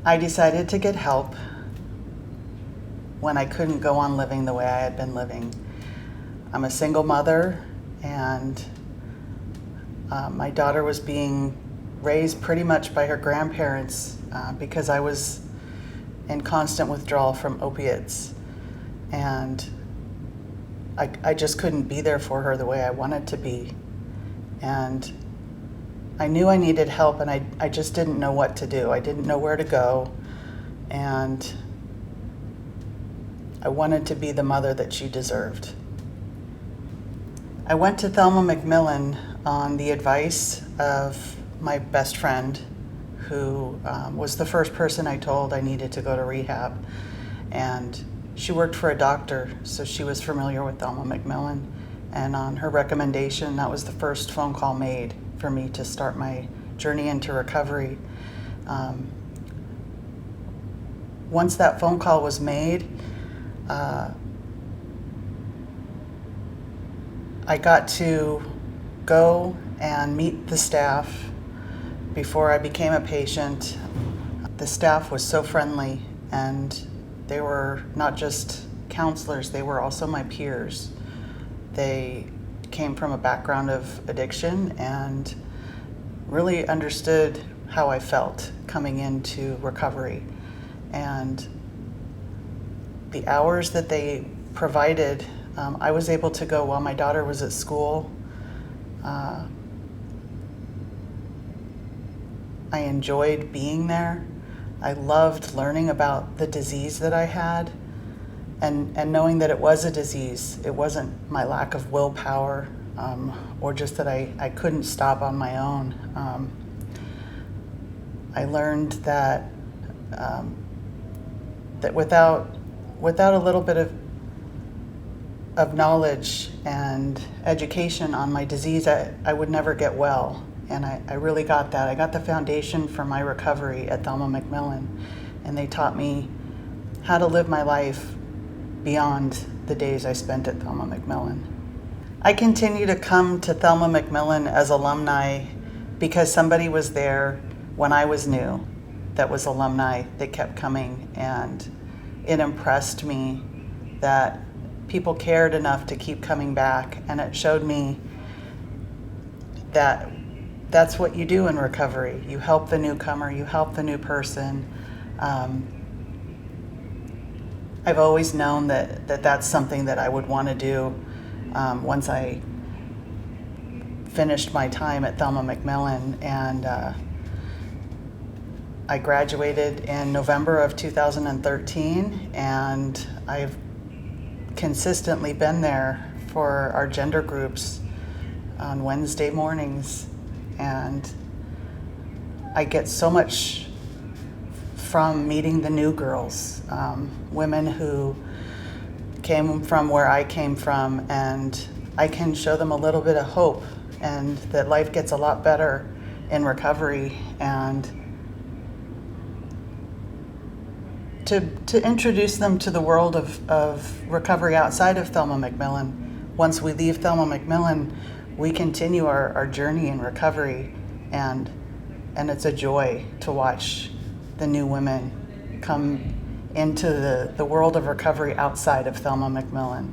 I decided to get help when I couldn't go on living the way I had been living. I'm a single mother, and my daughter was being raised pretty much by her grandparents because I was in constant withdrawal from opiates. And I just couldn't be there for her the way I wanted to be. And I knew I needed help, and I just didn't know what to do. I didn't know where to go. And I wanted to be the mother that she deserved. I went to Thelma McMillan on the advice of my best friend, who was the first person I told I needed to go to rehab. And she worked for a doctor, so she was familiar with Thelma McMillan. And on her recommendation, that was the first phone call made for me to start my journey into recovery. Once that phone call was made, I got to go and meet the staff before I became a patient. The staff was so friendly, and they were not just counselors, they were also my peers. They came from a background of addiction and really understood how I felt coming into recovery. And the hours that they provided, I was able to go while my daughter was at school. I enjoyed being there. I loved learning about the disease that I had and knowing that it was a disease. It wasn't my lack of willpower or just that I couldn't stop on my own. I learned that that without a little bit of knowledge and education on my disease, I would never get well. And I really got that. I got the foundation for my recovery at Thelma McMillan, and they taught me how to live my life beyond the days I spent at Thelma McMillan. I continue to come to Thelma McMillan as alumni because somebody was there when I was new that was alumni that kept coming, and it impressed me that people cared enough to keep coming back, and it showed me that that's what you do in recovery. You help the newcomer, you help the new person. I've always known that that's something that I would want to do once I finished my time at Thelma McMillan. And I graduated in November of 2013, and I've consistently been there for our gender groups on Wednesday mornings. And I get so much from meeting the new girls, women who came from where I came from, and I can show them a little bit of hope and that life gets a lot better in recovery, and to introduce them to the world of recovery outside of Thelma McMillan. Once we leave Thelma McMillan, we continue our journey in recovery, and it's a joy to watch the new women come into the world of recovery outside of Thelma McMillan.